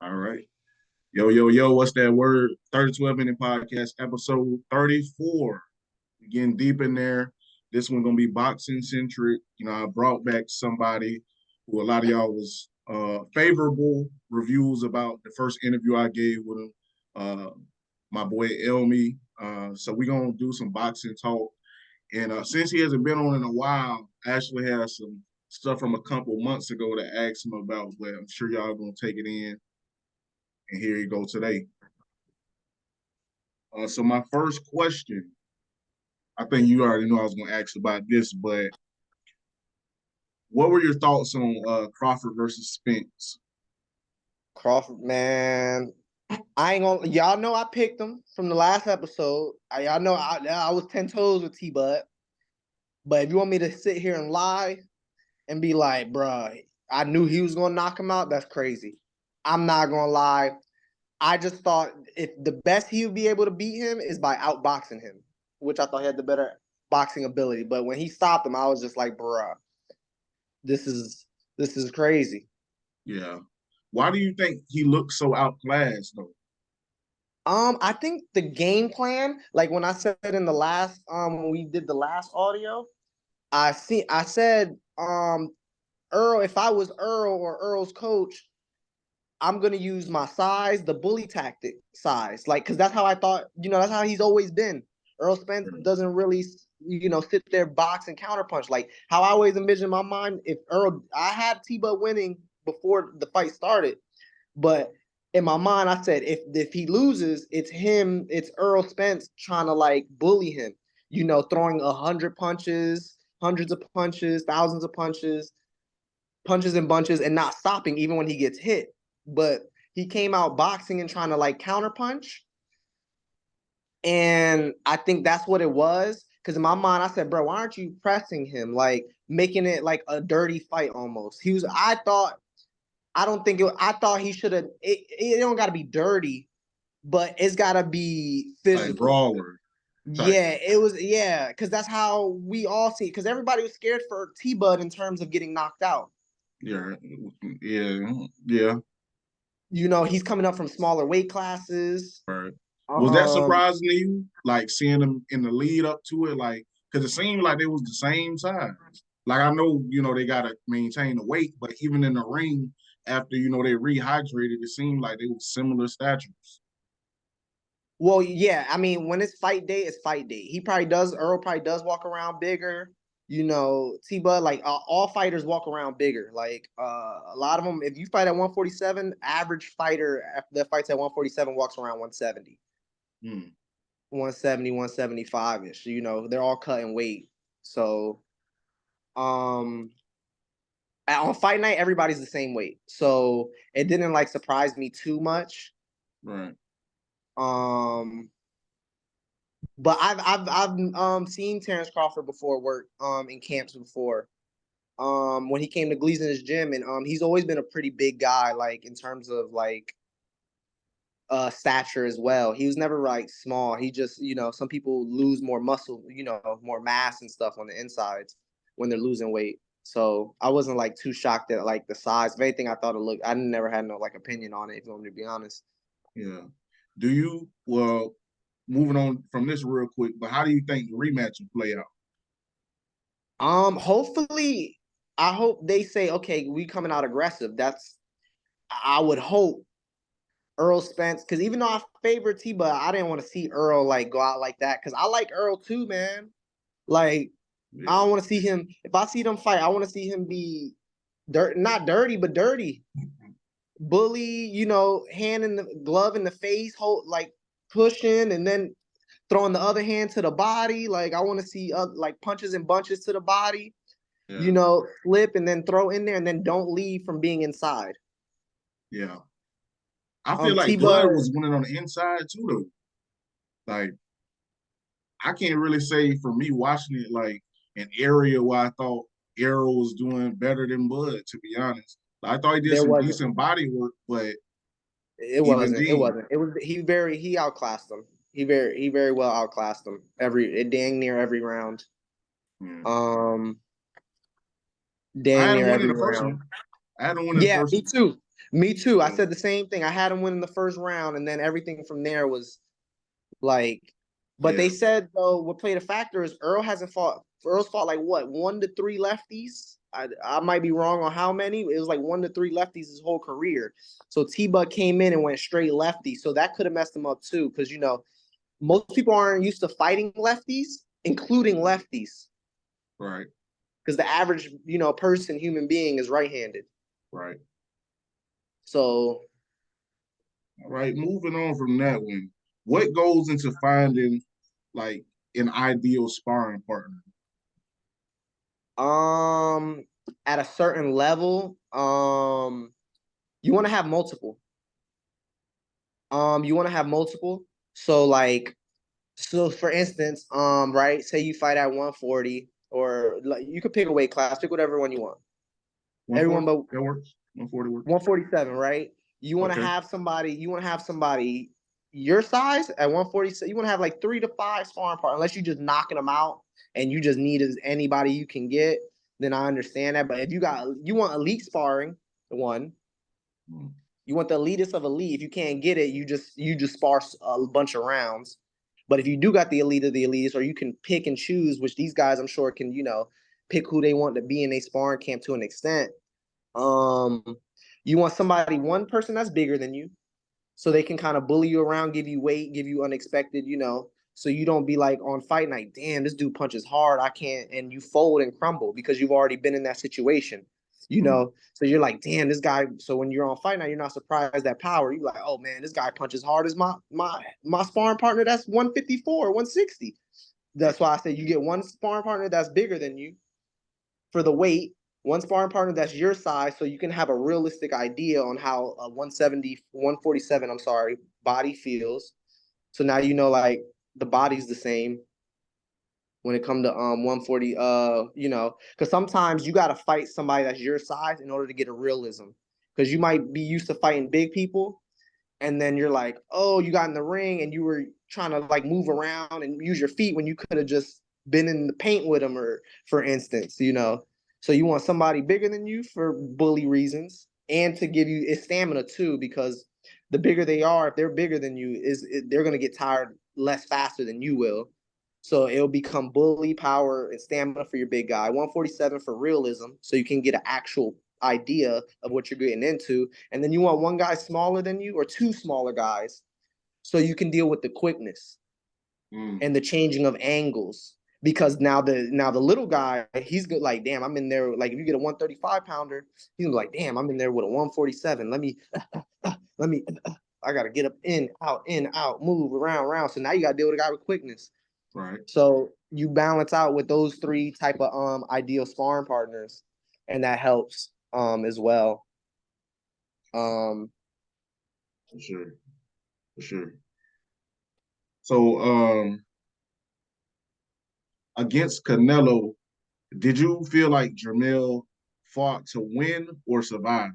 All right. Yo, yo, yo, what's that word? 30 12 minute podcast, episode 34. We're getting deep in there. This one gonna be boxing centric. I brought back somebody who a lot of y'all was favorable reviews about the first interview I gave with him. My boy Elmy. So we're gonna do some boxing talk. And since he hasn't been on in a while, I actually have some stuff from a couple months ago to ask him about, but I'm sure y'all gonna take it in. And here you go today. So my first question, I think you already know I was going to ask about this, but what were your thoughts on Crawford versus Spence? Crawford, man, I ain't gonna. Y'all know I picked him from the last episode. Y'all know I was 10 toes with T Bud. But if you want me to sit here and lie and be like, bruh, I knew he was gonna knock him out, that's crazy. I'm not gonna lie. I just thought if the best he would be able to beat him is by outboxing him, which I thought he had the better boxing ability. But when he stopped him, I was just like, bruh, this is crazy. Yeah. Why do you think he looks so outclassed though? I think the game plan, like when I said in the last when we did the last audio, I said Earl, if I was Earl or Earl's coach, I'm gonna use my size, the bully tactic size, like because that's how I thought. That's how he's always been. Earl Spence doesn't really, sit there box and counterpunch. Like how I always envisioned in my mind, if Earl, I had T-Bud winning before the fight started, but in my mind, I said if he loses, it's him, it's Earl Spence trying to like bully him. Throwing 100 punches, hundreds of punches, thousands of punches, punches and bunches, and not stopping even when he gets hit. But he came out boxing and trying to like counterpunch. And I think that's what it was. Because in my mind, I said, bro, why aren't you pressing him? Like making it like a dirty fight almost. I thought he should have, it don't got to be dirty, but it's got to be Like physical. brawler type. Yeah, it was, yeah, because that's how we all see it. Because everybody was scared for T Bud in terms of getting knocked out. Yeah, yeah, yeah. He's coming up from smaller weight classes. Right. Was that Um, surprising to you? Like seeing them in the lead up to it, like because it seemed like they was the same size. Like I know, they gotta maintain the weight, but even in the ring, after they rehydrated, it seemed like they were similar statures. well, yeah, I mean, when it's fight day, it's fight day. Earl probably does walk around bigger. T Bud, like all fighters walk around bigger. Like a lot of them, if you fight at 147, average fighter that fights at 147 walks around 170. Hmm. 170, 175 ish. They're all cutting weight. So, on fight night, everybody's the same weight. So it didn't like surprise me too much. Right. Um, but I've seen Terrence Crawford before work in camps before. When he came to Gleason's gym, and he's always been a pretty big guy, like in terms of like stature as well. He was never like small. He just, some people lose more muscle, more mass and stuff on the insides when they're losing weight. So I wasn't like too shocked at like the size. If anything, I thought it looked. I never had no like opinion on it. If you want me to be honest. Yeah. Well, moving on from this real quick, but how do you think the rematch will play out? Hopefully, I hope they say, okay, we coming out aggressive. I would hope Earl Spence, because even though I favor T, but I didn't want to see Earl like go out like that. Because I like Earl too, man. Like I Yeah. don't want to see him. If I see them fight, I want to see him be not dirty, but dirty. Bully, hand in the glove in the face, hold like pushing, and then throwing the other hand to the body. Like I want to see like punches and bunches to the body. Yeah. Flip and then throw in there, and then don't leave from being inside. Yeah. I feel T like Bud. Bud was winning on the inside too, though. Like I can't really say for me watching it like an area where I thought Arrow was doing better than Bud, to be honest. Like, I thought he did There some wasn't. decent body work, but It even wasn't. It then, wasn't. It was. He outclassed them. He very well outclassed them dang near every round. yeah. I Dang had him near winning every the first round. one. I had him winning the Yeah, first me one. too. Me too. I said the same thing. I had him win in the first round, and then everything from there was like. But they said though, what played a factor is Earl's fought like what 1 to 3 lefties. I might be wrong on how many. It was like 1 to 3 lefties his whole career. So T-Bug came in and went straight lefty. So that could have messed him up too, because most people aren't used to fighting lefties, including lefties. Right. Because the average, human being is right-handed. Right. So. All right. Moving on from that one, what goes into finding like an ideal sparring partner? At a certain level, you want to have multiple. You want to have multiple. So for instance, right, say you fight at 140, or like, you could pick a weight class, pick whatever one you want. Everyone but that works. 140 works. 147, right? You want to have somebody your size at 147. You want to have like 3 to 5 sparring partners, unless you're just knocking them out and you just need anybody you can get. Then I understand that. But if you want elite sparring, one. You want the elitist of elite. If you can't get it, you just spar a bunch of rounds. But if you do got the elite of the elites, or you can pick and choose, which these guys I'm sure can, pick who they want to be in a sparring camp to an extent. You want one person that's bigger than you, so they can kind of bully you around, give you weight, give you unexpected, so you don't be like on fight night, damn, this dude punches hard, I can't, and you fold and crumble because you've already been in that situation, So you're like, damn, this guy. So when you're on fight night, you're not surprised at power. You're like, oh man, this guy punches hard as my sparring partner that's 154, 160. That's why I say you get one sparring partner that's bigger than you for the weight, one sparring partner that's your size, so you can have a realistic idea on how a 170, 147, I'm sorry, body feels. So now like the body's the same when it comes to 140, because sometimes you got to fight somebody that's your size in order to get a realism, because you might be used to fighting big people, and then you're like, oh, you got in the ring and you were trying to like move around and use your feet when you could have just been in the paint with them, or for instance, so you want somebody bigger than you for bully reasons, and to give you stamina too, because the bigger they are, if they're bigger than you, they're going to get tired less faster than you will. So it'll become bully, power, and stamina for your big guy. 147 for realism, so you can get an actual idea of what you're getting into. And then you want one guy smaller than you, or 2 smaller guys, so you can deal with the quickness and the changing of angles. Because now the little guy, he's good. Like, damn, I'm in there. Like, if you get a 135 pounder, he's like, damn, I'm in there with a 147. Let me, I gotta get up, in, out, move around. So now you gotta deal with a guy with quickness. Right. So you balance out with those 3 type of ideal sparring partners, and that helps as well. For sure. So against Canelo, did you feel like Jermell fought to win or survive?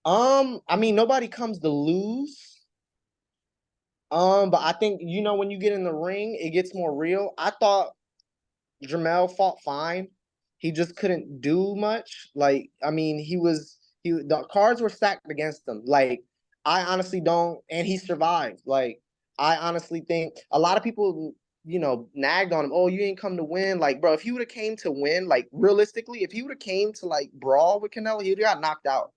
I mean, nobody comes to lose. But I think, when you get in the ring, it gets more real. I thought Jermell fought fine. He just couldn't do much. Like, I mean, the cards were stacked against him. Like, I honestly don't, and he survived. Like, I honestly think a lot of people, nagged on him. Oh, you ain't come to win. Like, bro, if he would have came to win, like, realistically, if he would have came to like brawl with Canelo, he would have got knocked out.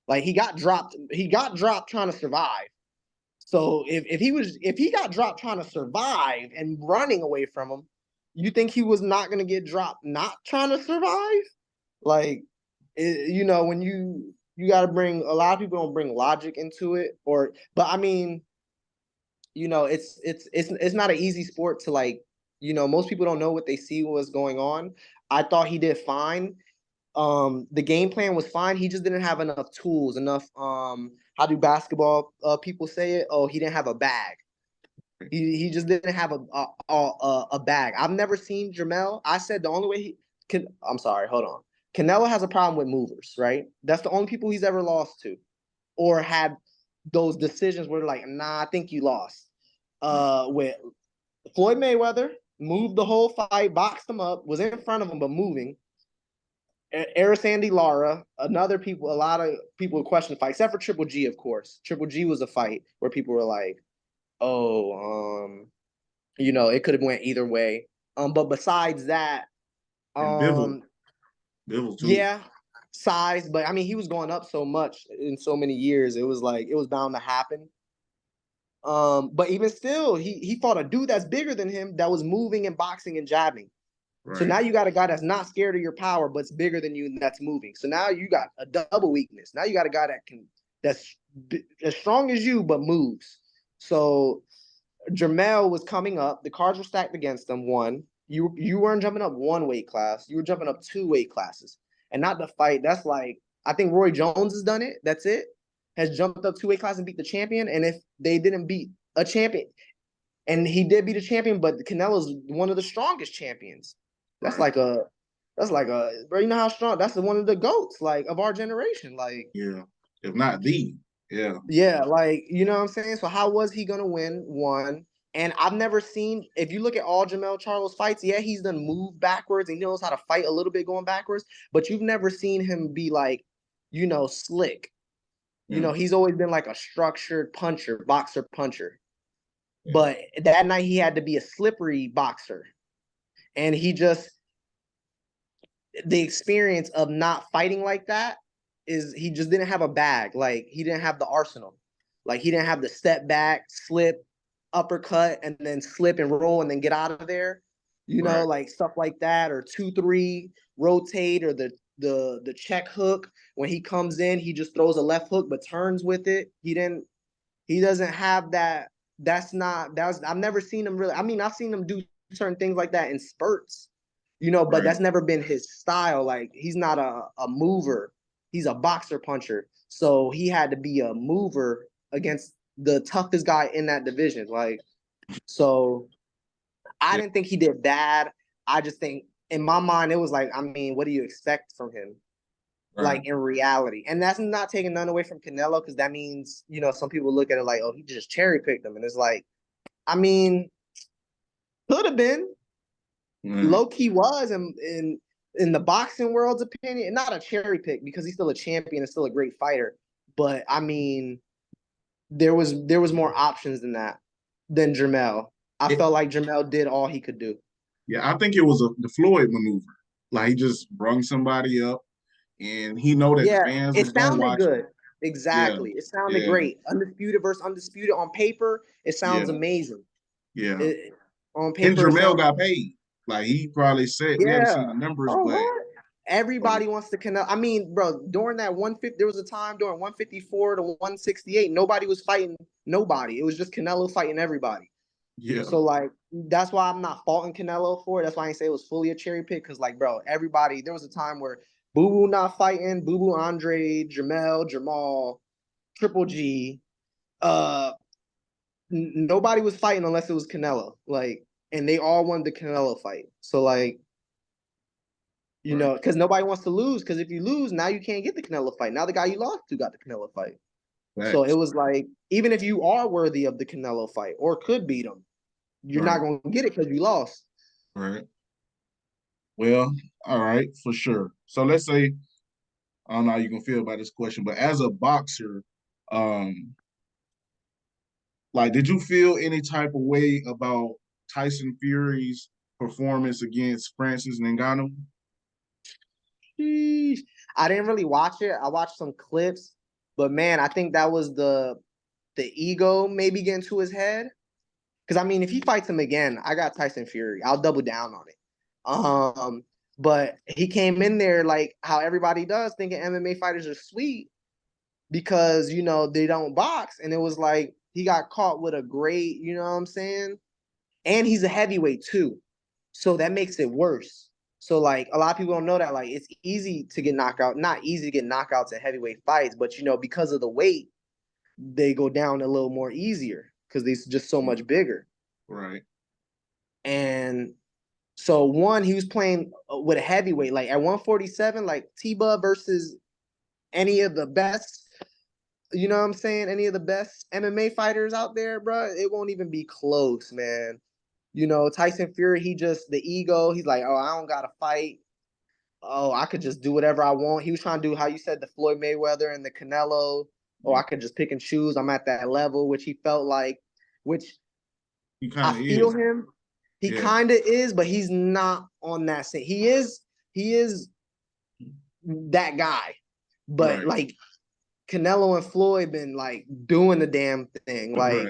Like, he got dropped. He got dropped trying to survive. So if he got dropped trying to survive and running away from him, you think he was not going to get dropped not trying to survive? Like, when you got to bring, a lot of people don't bring logic into it, but I mean, it's not an easy sport to, like, most people don't know what they see, what's going on. I thought he did fine. The game plan was fine. He just didn't have enough tools, enough how do basketball people say it? Oh, he didn't have a bag. He just didn't have a bag. I've never seen Jermell. I said the only way he can. I'm sorry, hold on. Canelo has a problem with movers, right? That's the only people he's ever lost to, or had those decisions where they're like, nah, I think you lost. With Floyd Mayweather, moved the whole fight, boxed him up, was in front of him but moving. Eris Andy Lara, a lot of people question the fight, except for Triple G, of course. Triple G was a fight where people were like, oh, it could have went either way. But besides that, And Bivol, um, Bivol too. yeah, size, but I mean, he was going up so much in so many years. It was like it was bound to happen. But even still, he fought a dude that's bigger than him that was moving and boxing and jabbing. So Right. now you got a guy that's not scared of your power, but's bigger than you and that's moving. So now you got a double weakness. Now you got a guy that's as strong as you but moves. So Jermell was coming up. The cards were stacked against him. One, you weren't jumping up one weight class. You were jumping up two weight classes, and not the fight. That's like I think Roy Jones has done it. That's it. Has jumped up two weight classes and beat the champion. And if they didn't beat a champion, and he did beat a champion, but Canelo's one of the strongest champions. That's Right. like a bro. You know how strong? That's one of the goats like of our generation. Like Yeah. If not the, yeah. yeah, like you know what I'm saying. So how was he gonna win one? And I've never seen. If you look at all Jamel Charles fights, yeah, he's done move backwards and he knows how to fight a little bit going backwards. But you've never seen him be like, slick. Yeah. He's always been like a structured puncher, boxer puncher. Yeah. But that night he had to be a slippery boxer, and the experience of not fighting like that is he just didn't have a bag. Like he didn't have the arsenal. Like he didn't have the step back, slip, uppercut, and then slip and roll and then get out of there. Right. Like stuff like that, or 2-3 rotate, or the check hook. When he comes in, he just throws a left hook but turns with it. He doesn't have that. I've never seen him really. I mean, I've seen him do certain things like that in spurts, but Right. that's never been his style. Like he's not a mover. He's a boxer puncher. So he had to be a mover against the toughest guy in that division. Like, so I Yeah. didn't think he did bad. I just think in my mind, it was like, I mean, what do you expect from him? Right. Like in reality. And that's not taking none away from Canelo, because that means, some people look at it like, oh, he just cherry picked him. And it's like, I mean, could have been. Yeah. Low key was in the boxing world's opinion, not a cherry pick because he's still a champion and still a great fighter. But I mean, there was more options than Jermell. I It, felt like Jermell did all he could do. yeah. I think it was the Floyd maneuver. Like he just brung somebody up, and he know that the Yeah, fans it was gonna sounded watch him. good. Yeah. Exactly. It sounded Yeah. great. Undisputed versus undisputed on paper, it sounds Yeah. amazing. Yeah. On And paper, it Jermell sounds got paid. Like he probably said, we haven't seen yeah. the numbers, Oh but what? Everybody wants to connect. I mean, bro, during that 150, there was a time during 154 to 168, nobody was fighting nobody. It was just Canelo fighting everybody. yeah. So like that's why I'm not faulting Canelo for it. That's why I didn't say it was fully a cherry pick. Cause like, bro, everybody, there was a time where Boo Boo not fighting, Boo Boo Andre, Jamal, Triple G. Uh Nobody was fighting unless it was Canelo. Like, and they all wanted the Canelo fight. So like, Right. because nobody wants to lose. Because if you lose, now you can't get the Canelo fight. Now the guy you lost to got the Canelo fight. So it Facts. was like, even if you are worthy of the Canelo fight or could beat him, you're not Right. going to get it because you lost. Right. Well, all right, for sure. So let's say, I don't know how you can feel about this question, but as a boxer, um, like, did you feel any type of way about Tyson Fury's performance against Francis Ngannou? Sheesh. I didn't really watch it. I watched some clips, but man, I think that was the ego maybe getting to his head. Because I mean, if he fights him again, I got Tyson Fury. I'll double down on it. But he came in there like how everybody does, thinking MMA fighters are sweet because they don't box, and it was like he got caught with a great, you know what I'm saying? And he's a heavyweight too, so that makes it worse. So like a lot of people don't know that like it's easy to get knocked out, not easy to get knockouts in heavyweight fights, but because of the weight, they go down a little more easier because they're just so much bigger. Right. And so one, he was playing with a heavyweight, like at 147, like T-Bub versus any of the best, you know what I'm saying? Any of the best MMA fighters out there, bro, it won't even be close, man. Tyson Fury, he just the ego. He's like, oh, I don't gotta fight. oh, I could just do whatever I want. He was trying to do how you said the Floyd Mayweather and the Canelo. Oh, Yeah, I could just pick and choose. I'm at that level, which he felt like, which he I kind of feel is. him. He Yeah, kind of is, but he's not on that same. He is that guy. But right, like Canelo and Floyd been like doing the damn thing. right.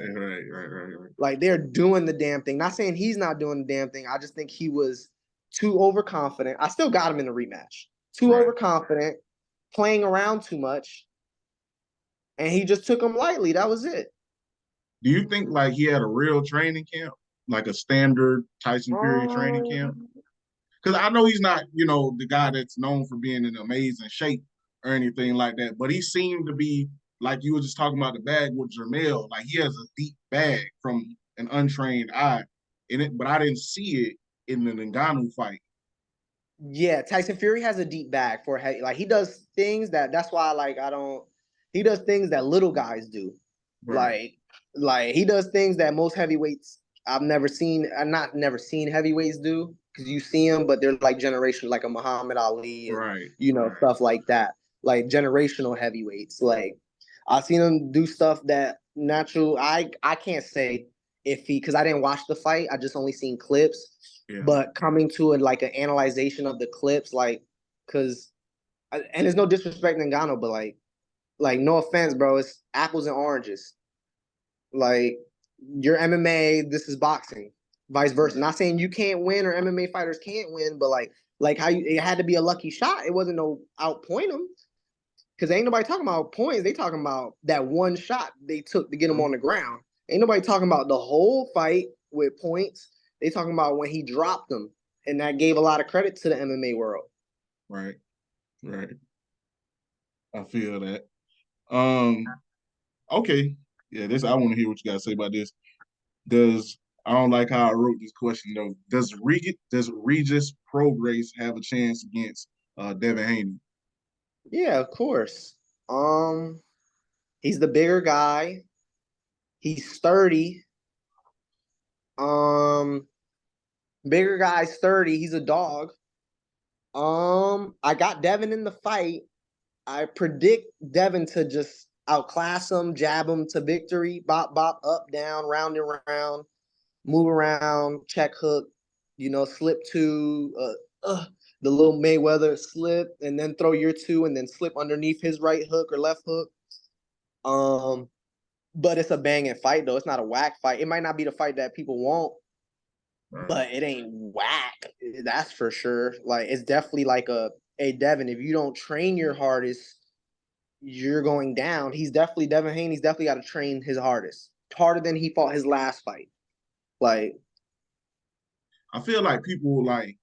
Like they're doing the damn thing. Not saying he's not doing the damn thing. I just think he was too overconfident. I still got him in the rematch. Too Right. overconfident, playing around too much, and he just took him lightly. That was it. Do you think like he had a real training camp, like a standard Tyson Fury training camp? Um, Because I know he's not, the guy that's known for being in amazing shape or anything like that, but he seemed to be like you were just talking about the bag with Jermell. Like he has a deep bag from an untrained eye in it, but I didn't see it in the Ngannou fight. yeah, Tyson Fury has a deep bag for like he does things that's why like I don't he does things that little guys do. Right, Like like he does things that most heavyweights I've never seen. I'm not never seen heavyweights do because you see them, but they're like generational, like a Muhammad Ali and right, stuff like that. Like generational heavyweights. Like I've seen him do stuff that natural. I can't say if he because I didn't watch the fight. I just only seen clips. yeah. But coming to it like an analyzation of the clips, like because and there's no disrespect in Ngannou, but like no offense, bro, it's apples and oranges. Like your MMA, this is boxing, vice versa. Not saying you can't win or MMA fighters can't win, but like how it had to be a lucky shot. It wasn't no outpoint them because ain't nobody talking about points. They talking about that one shot they took to get him on the ground. Ain't nobody talking about the whole fight with points. They talking about when he dropped them, and that gave a lot of credit to the MMA world. Right, right. I feel that. Um, okay. Yeah, this I want to hear what you guys say about this. Does I don't like how I wrote this question though. Does Regis Prograis have a chance against Devin Haney? Yeah, of course. Um, he's the bigger guy. He's sturdy. Um, bigger guy's 30. He's a dog. I got Devin in the fight. I predict Devin to just outclass him, jab him to victory, bop, bop, up, down, round and round, move around, check hook, slip to the little Mayweather slip, and then throw your two, and then slip underneath his right hook or left hook. Um, but it's a banging fight though. It's not a whack fight. It might not be the fight that people want, Right. but it ain't whack. That's for sure. Like it's definitely like hey Devin, if you don't train your hardest, you're going down. He's definitely Devin Haney's definitely got to train his hardest, harder than he fought his last fight. Like I feel like people like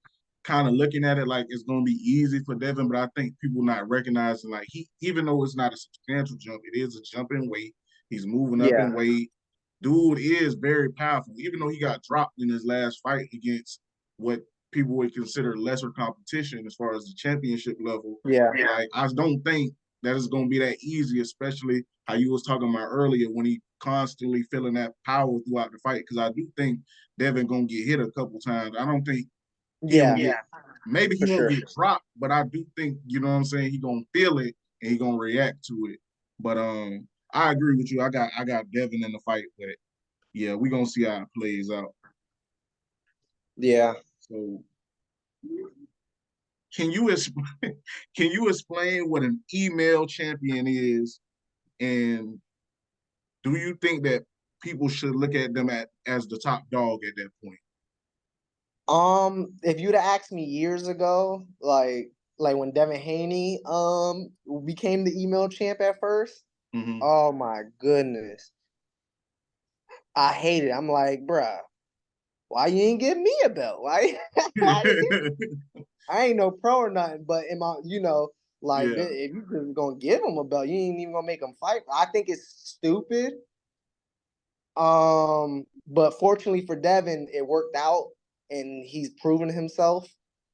kind of looking at it like it's gonna be easy for Devin, but I think people not recognizing like he even though it's not a substantial jump, it is a jump in weight. He's moving up yeah, in weight. Dude is very powerful, even though he got dropped in his last fight against what people would consider lesser competition as far as the championship level. yeah, Like I don't think that is gonna be that easy, especially how you was talking about earlier when he constantly feeling that power throughout the fight. Because I do think Devin gonna get hit a couple times. I don't think he gonna yeah, get maybe he for won't sure. get dropped, but I do think, you know what I'm saying, he gonna feel it and he gonna react to it. But I agree with you. I got Devin in the fight, but yeah, we gonna see how it plays out. Yeah. So can you explain can you explain what an email champion is, and do you think that people should look at them as the top dog at that point? If you'd have asked me years ago, like when Devin Haney became the email champ at first, Mm-hmm. oh my goodness. I hate it. I'm like, bruh, why you ain't give me a belt? Why why you I ain't no pro or nothing, but in my, like Yeah. if you just gonna give him a belt, you ain't even gonna make him fight. I think it's stupid. But fortunately for Devin, it worked out and he's proven himself.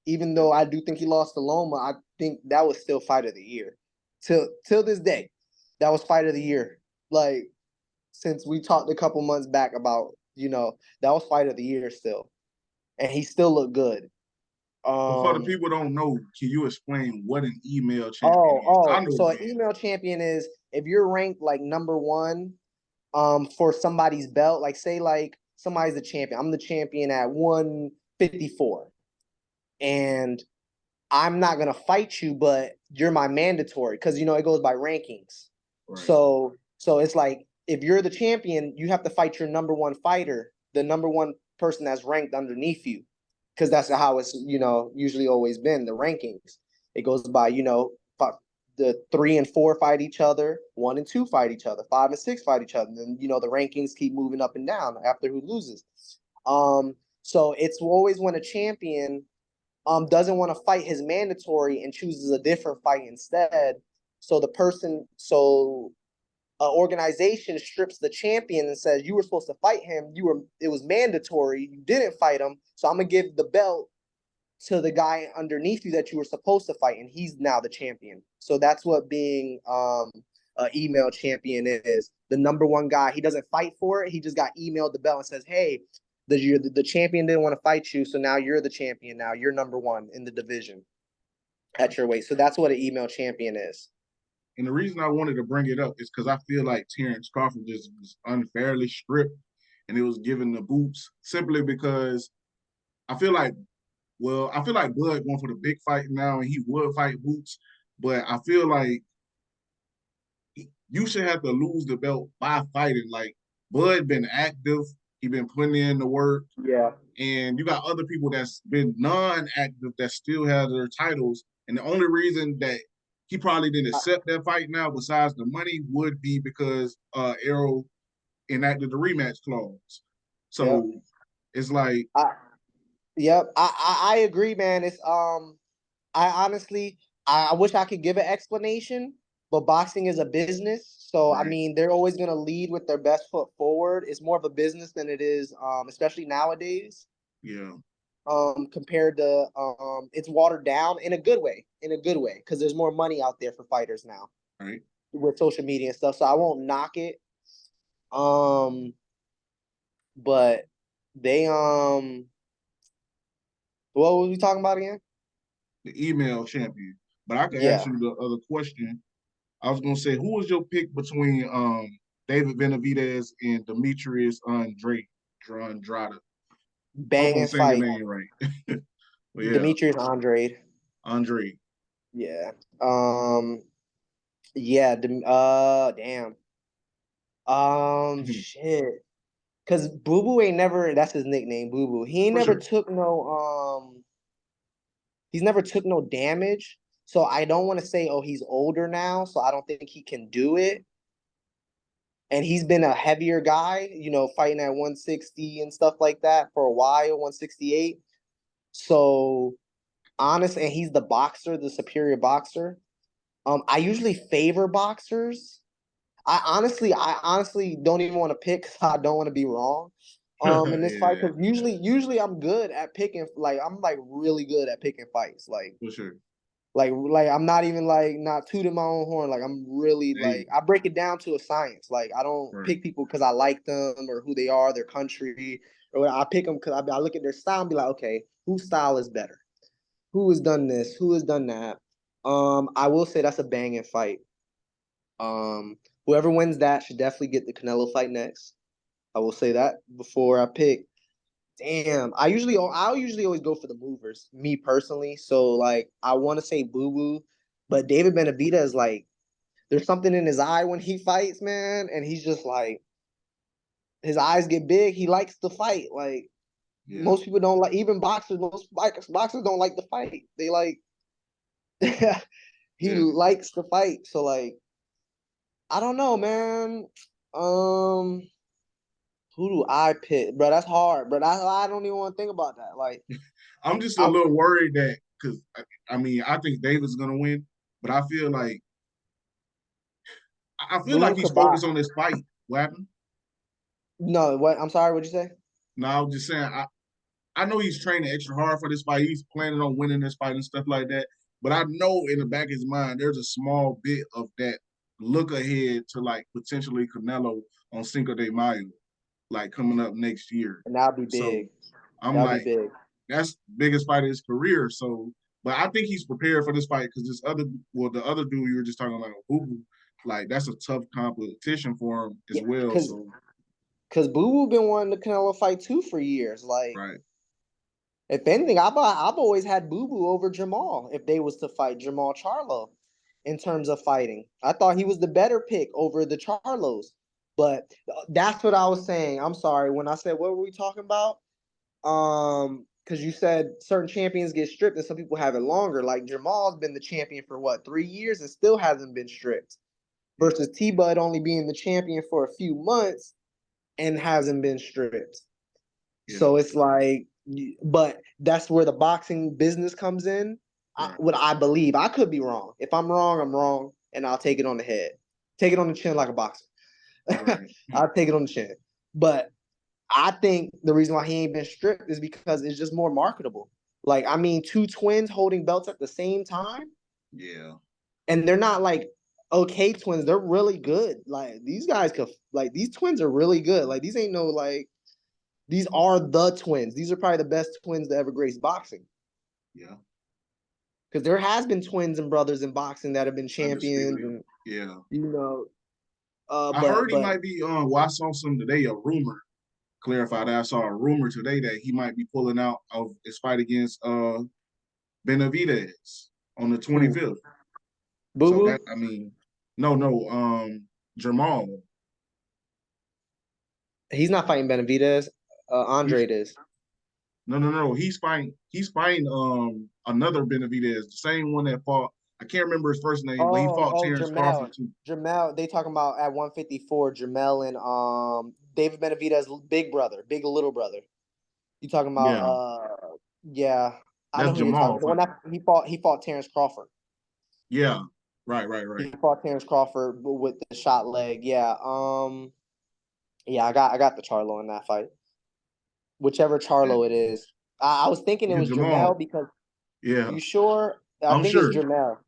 Even though I do think he lost to Loma, I think that was still fight of the year. Till this day, that was fight of the year. Like since we talked a couple months back about, that was fight of the year still. And he still looked good. But for the Um, people who don't know, can you explain what an email champion is? I know so what an it is. email champion is if you're ranked like number one, for somebody's belt, like say like somebody's the champion. I'm the champion at 154, and I'm not gonna fight you, but you're my mandatory because it goes by rankings. Right. So it's like if you're the champion, you have to fight your number one fighter, the number one person that's ranked underneath you, because that's how it's usually always been the rankings. It goes by the 3 and 4 fight each other, 1 and 2 fight each other, 5 and 6 fight each other, and then the rankings keep moving up and down after who loses. So it's always when a champion doesn't want to fight his mandatory and chooses a different fight instead. So an organization strips the champion and says you were supposed to fight him. It was mandatory. You didn't fight him, so I'm gonna give the belt to the guy underneath you that you were supposed to fight, and he's now the champion. So that's what being an email champion is. The number one guy, he doesn't fight for it. He just got emailed the belt and says, "Hey, the champion didn't want to fight you, so now you're the champion. Now you're number one in the division at your weight." So that's what an email champion is. And the reason I wanted to bring it up is because I feel like Terrence Crawford just was unfairly stripped and it was given the boots simply because I feel like, I feel like Bud going for the big fight now and he would fight Boots, but I feel like you should have to lose the belt by fighting. Like Bud been active, he been putting in the work, Yeah. and you got other people that's been non-active that still have their titles. And the only reason that he probably didn't accept that fight now, besides the money, would be because Arrow enacted the rematch clause. Yep. So it's like, Yep. I agree, man. I honestly, I wish I could give an explanation, but boxing is a business. So, I right, mean, they're always going to lead with their best foot forward. It's more of a business than it is, especially nowadays, yeah, compared to, it's watered down in a good way, because there's more money out there for fighters now right. with social media and stuff. So I won't knock it. Um, but they, what were we talking about again? The email champion. But I could ask Yeah. you the other question. I was gonna say, who was your pick between David Benavidez and Demetrius Andrade? Hope I'm Banging saying your fight. name right. But yeah, Demetrius Andrade. Andre. Yeah. Yeah. Damn. Shit. Cause Boo Boo ain't never. That's his nickname, Boo Boo. He ain't For never sure. took no. He's never took no damage. So I don't want to say, oh, he's older now, so I don't think he can do it. And he's been a heavier guy, fighting at 160 and stuff like that for a while, 168. So honest, and he's the boxer, the superior boxer. I usually favor boxers. I honestly don't even want to pick because I don't want to be wrong. In this fight, Yeah, because usually I'm good at picking. Like I'm like really good at picking fights. for sure. Like I'm not even like not tooting my own horn. Like I'm really Hey, like I break it down to a science. Like I don't right. pick people because I like them or who they are, their country, or I pick them because I look at their style and be like, okay, whose style is better? Who has done this? Who has done that? I will say that's a banging fight. Whoever wins that should definitely get the Canelo fight next. I will say that before I pick. Damn, I'll usually always go for the movers, me personally. So like I want to say Boo Boo, but David Benavidez is like there's something in his eye when he fights, man, and he's just like his eyes get big. He likes to fight. Like Yeah, most people don't like, even boxers. Most boxers don't like to fight. They like he yeah. likes to fight. So like I don't know, man. Um, who do I pick, bro? That's hard, bro. I don't even want to think about that. Like, I'm just a I little worried that because I mean I think David's gonna win, but I feel Boo like Boo he's could box. focused on this fight. What happened? No, what? I'm sorry. What'd you say? No, I was just saying I know he's training extra hard for this fight. He's planning on winning this fight and stuff like that. But I know in the back of his mind, there's a small bit of that look ahead to like potentially Canelo on Cinco de Mayo, like coming up next year. And that'll be So big. I'm That'll be like, big. that's biggest fight of his career. So, but I think he's prepared for this fight because the other dude you were just talking about, Boo Boo, like that's a tough competition for him as Yeah, well. because So, Boo Boo been wanting the Canelo fight too for years. Like, right, if anything, I've always had Boo Boo over Jamal if they was to fight Jamal Charlo in terms of fighting. I thought he was the better pick over the Charlos. But that's what I was saying. I'm sorry. When I said what were we talking about? Because you said certain champions get stripped and some people have it longer. Like Jamal's been the champion for what, 3 years and still hasn't been stripped. yeah, Versus T Bud only being the champion for a few months and hasn't been stripped. yeah, So it's like, but that's where the boxing business comes in. right, What I believe, I could be wrong. If I'm wrong, I'm wrong, and I'll take it on the head, take it on the chin like a boxer. right, I'll take it on the chin. But I think the reason why he ain't been stripped is because it's just more marketable. Like, I mean, two twins holding belts at the same time, yeah, and they're not like okay twins. They're really good. Like these guys could, like these twins are really good. Like these ain't no like these are the twins. These are probably the best twins to ever grace boxing. yeah. Because there has been twins and brothers in boxing that have been champions, Undisputed. and Yeah, you know, I heard he but might be. Well, I saw some today. A rumor clarified that I saw a rumor today that he might be pulling out of his fight against Benavidez on the who 25th. Boo So that Boo? I mean, no, Jamal. He's not fighting Benavidez. He's Andre is. no. He's fighting another Benavidez, the same one that fought. I can't remember his first name, but he fought Terrence Crawford Jamel. too. Jamel, they talking about at 154, Jamel and David Benavidez big brother, big little brother. You talking about Yeah, yeah, I know that's who you're talking Jamal about. The one fighting. that he fought Terrence Crawford. Yeah, right, He fought Terrence Crawford with the shot leg. Yeah. Yeah, I got the Charlo in that fight. Whichever Charlo it is. I was thinking it Yeah, was Jamel Jamal. because Yeah, you sure? I I'm think it's sure. Jamel.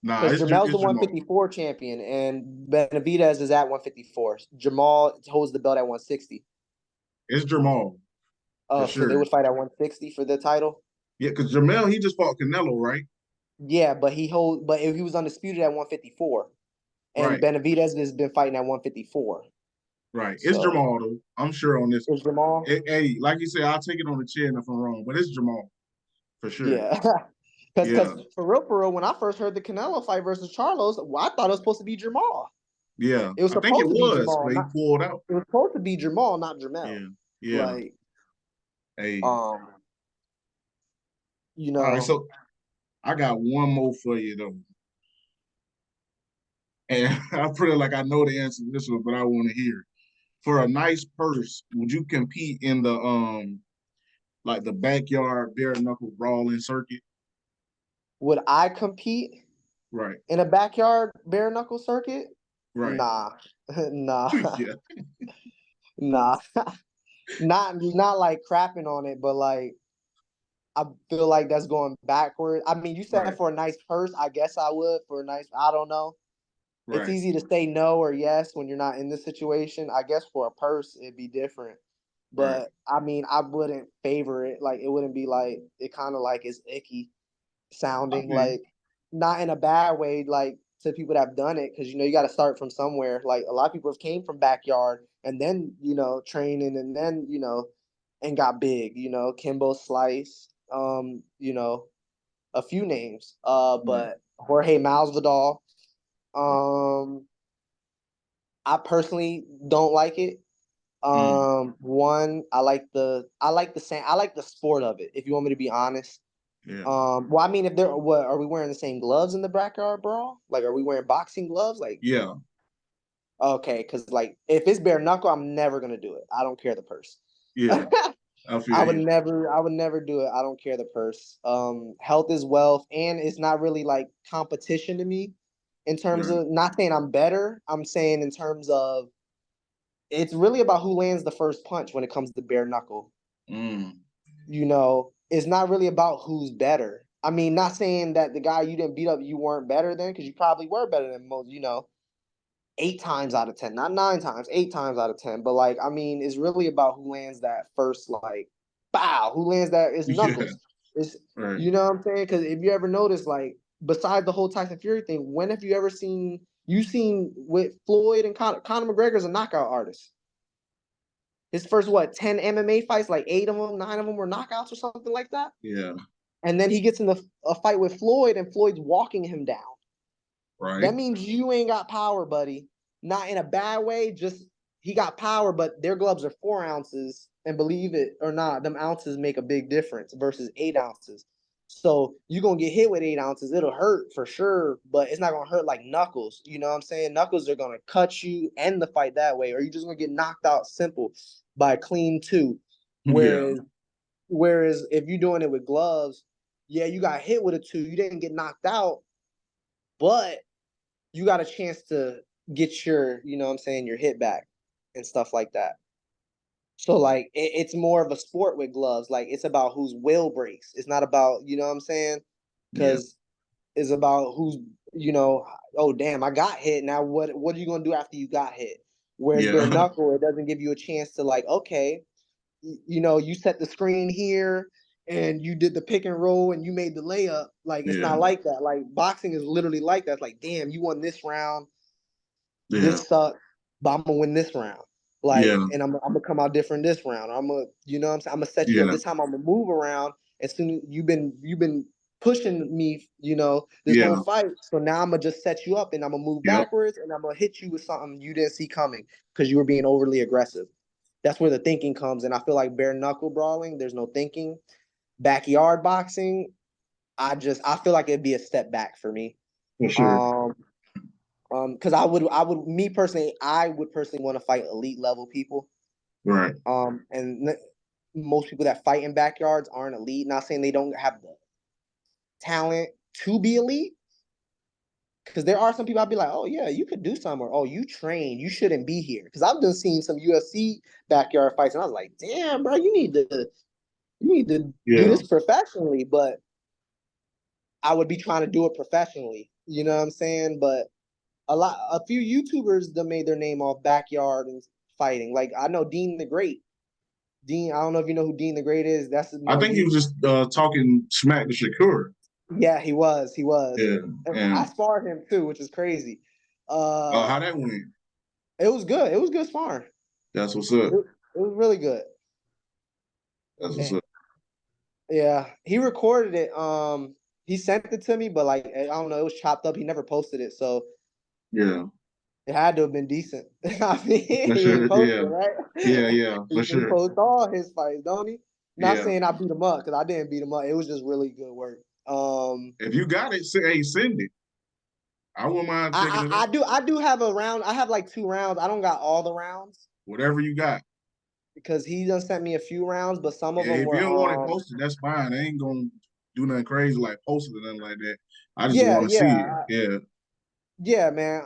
Nah, Because Jamel's the it's Jamal. 154 champion and Benavidez is at 154. Jamal holds the belt at 160. It's Jamal for Oh, so they sure. would fight at 160 for the title? Yeah, because Jamel he just fought Canelo, right? Yeah, but he was undisputed at 154. And Right, Benavidez has been fighting at 154. right. It's So Jamal though. I'm sure on this. it's Jamal. Hey, like you said, I'll take it on the chin if I'm wrong, but it's Jamal for sure. Yeah. Yeah, Because for real, when I first heard the Canelo fight versus Charlos, well, I thought it was supposed to be Jamal. yeah. It was I think it supposed to be was, Jamal, but he not pulled out. it was supposed to be Jamal, not Jamel. Yeah, yeah. Like, Hey, um, you all right. know, So I got one more for you though, and I feel like I know the answer to this one, but I want to hear. For a nice purse, would you compete in the like the backyard bare knuckle brawling circuit? would I compete Right, in a backyard bare knuckle circuit? right. Nah, nah, Yeah, nah. Not like crapping on it, but like I feel like that's going backward. I mean, you said right, for a nice purse, I guess I would for a nice. I don't know. It's right, easy to say no or yes when you're not in this situation. I guess for a purse, it'd be different. right. But I mean, I wouldn't favor it. Like it wouldn't be like it kind of like is icky sounding, Okay. like not in a bad way, like to people that have done it, because you got to start from somewhere. Like a lot of people have came from backyard and then training and then and got big. Kimbo Slice, a few names. Right. But Jorge Masvidal, Right. um, I personally don't like it. Mm, One, I like the sport of it. If you want me to be honest. yeah. Well, I mean, if they're what are we wearing the same gloves in the backyard brawl? Like, are we wearing boxing gloves? Like, Yeah. okay, because like if it's bare knuckle, I'm never gonna do it. I don't care the purse. Yeah. I feel you. I would never do it. I don't care the purse. Health is wealth, and it's not really like competition to me in terms Right. of not saying I'm better. I'm saying in terms of it's really about who lands the first punch when it comes to bare knuckle. Mm, It's not really about who's better. I mean, not saying that the guy you didn't beat up, you weren't better than, because you probably were better than most, 8 times out of 10, not 9 times, 8 times out of 10. But like, I mean, it's really about who lands that first, like, bow. Who lands that? It's Yeah. Knuckles. It's Right. you know what I'm saying? Because if you ever notice, like besides the whole Tyson Fury thing, when have you ever seen with Floyd and Conor McGregor's a knockout artist? His first 10 MMA fights, like 8 of them, 9 of them were knockouts or something like that. Yeah. And then he gets in a fight with Floyd, and Floyd's walking him down. Right. That means you ain't got power, buddy. Not in a bad way, just he got power, but their gloves are 4 ounces. And believe it or not, them ounces make a big difference versus 8 ounces. So you're gonna get hit with 8 ounces. It'll hurt for sure, but it's not gonna hurt like knuckles. You know what I'm saying? Knuckles are gonna cut you, end the fight that way, or you're just gonna get knocked out simple by a clean two. Yeah. Whereas if you're doing it with gloves, yeah, you got hit with a two, you didn't get knocked out, but you got a chance to get your, you know what I'm saying, your hit back and stuff like that. So like it's more of a sport with gloves. Like it's about whose will breaks. It's not about, you know what I'm saying? Yeah. Because it's about who's, oh damn, I got hit. Now what are you gonna do after you got hit? Whereas bare Yeah. knuckle, it doesn't give you a chance to like, okay, you set the screen here and you did the pick and roll and you made the layup. Like it's Yeah. not like that. Like boxing is literally like that. It's like, damn, you won this round. Yeah. This sucked, but I'm gonna win this round. Like, Yeah. and I'm gonna come out different this round. I'm gonna, you know what I'm saying? I'm gonna set you up. Yeah. This time I'm gonna move around. As soon as you've been pushing me, this whole Yeah. fight. So now I'm gonna just set you up and I'm gonna move Yep. backwards and I'm gonna hit you with something you didn't see coming because you were being overly aggressive. That's where the thinking comes. And I feel like bare knuckle brawling, there's no thinking. Backyard boxing, I feel like it'd be a step back for me. For sure. Because me personally, I would personally want to fight elite level people. Right. And most people that fight in backyards aren't elite. Not saying they don't have the talent to be elite, because there are some people I'd be like, oh yeah, you could do something, or oh, you train, you shouldn't be here. Because I've been seeing some UFC backyard fights, and I was like, damn, bro, you need to do Yeah. this professionally. But I would be trying to do it professionally. You know what I'm saying? But a few YouTubers that made their name off backyard and fighting. Like I know Dean the Great. Dean, I don't know if you know who Dean the Great is. That's I think he was just talking smack to Shakur. Yeah, he was. He was. Yeah. I And sparred him too, which is crazy. how that went? It was good. It was good sparring. That's what's up. It was really good. That's what's And, up. yeah, he recorded it. He sent it to me, but like I don't know, it was chopped up. He never posted it, so Yeah. it had to have been decent. I mean, For he ain't sure. posted, Yeah. right? Yeah. Yeah. For He sure. posts all his fights, don't he? Not Yeah. saying I beat him up because I didn't beat him up. It was just really good work. If you got it, say, hey, send it. I wouldn't mind checking it out. I do have a round. I have like 2 rounds. I don't got all the rounds Whatever you got. because he done sent me a few rounds, but some of Yeah, them if you were don't want it posted, that's fine. I ain't gonna do nothing crazy like posting or nothing like that. I just yeah, want to see it. Yeah, yeah, man.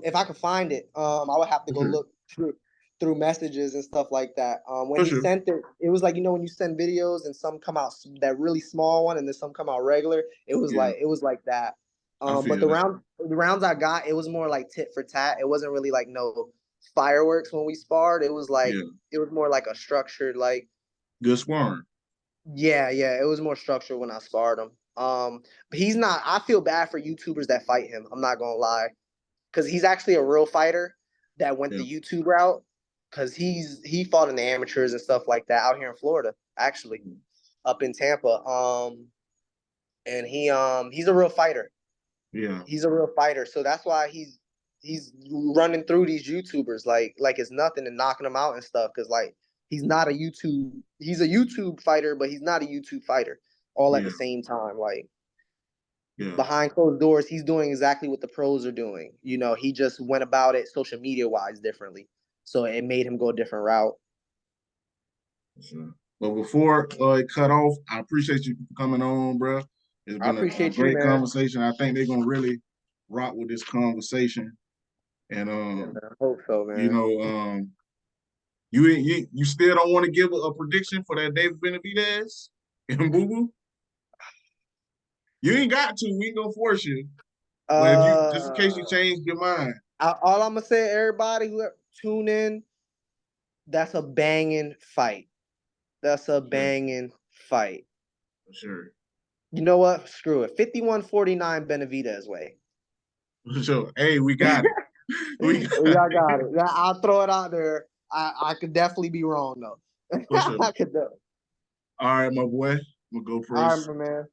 If I could find it, I would have to for go sure. look through messages and stuff like that. When For he sure. sent it, it was like when you send videos and some come out that really small one and then some come out regular. Yeah, It was like that. I But feel that. the rounds I got, it was more like tit for tat. It wasn't really like no fireworks when we sparred. Yeah, It was more like a structured like good sparring. yeah. It was more structured when I sparred him. But he's not. I feel bad for YouTubers that fight him. I'm not gonna lie, because he's actually a real fighter that went Yeah, the YouTube route. Because he fought in the amateurs and stuff like that out here in Florida, actually, up in Tampa. And he's a real fighter. yeah, He's a real fighter, so that's why he's running through these YouTubers like it's nothing and knocking them out and stuff. Because like he's not a YouTube. He's a YouTube fighter, but he's not a YouTube fighter all at yeah, the same time. Like yeah. behind closed doors, he's doing exactly what the pros are doing. He just went about it social media wise differently. So it made him go a different route. For sure. But before it cut off, I appreciate you coming on, bro. It's I been a appreciate you, great man. conversation. I think they're gonna really rock with this conversation. And Yeah, man. I hope so, you man. know, you still don't want to give a prediction for that David Benavidez and Boo Boo? You ain't got to. We ain't gonna force you. But if you just in case you Uh, change your mind, all I'm gonna say, everybody who tune in, that's a banging fight. That's a For sure. banging fight. For sure. You know what? Screw it. 51-49 Benavidez way. For sure. Hey, we got it. We got Y'all it. got it. I'll throw it out there. I could definitely be wrong though. For sure. I could do. All right, my boy. I'm gonna go All first. right, my man.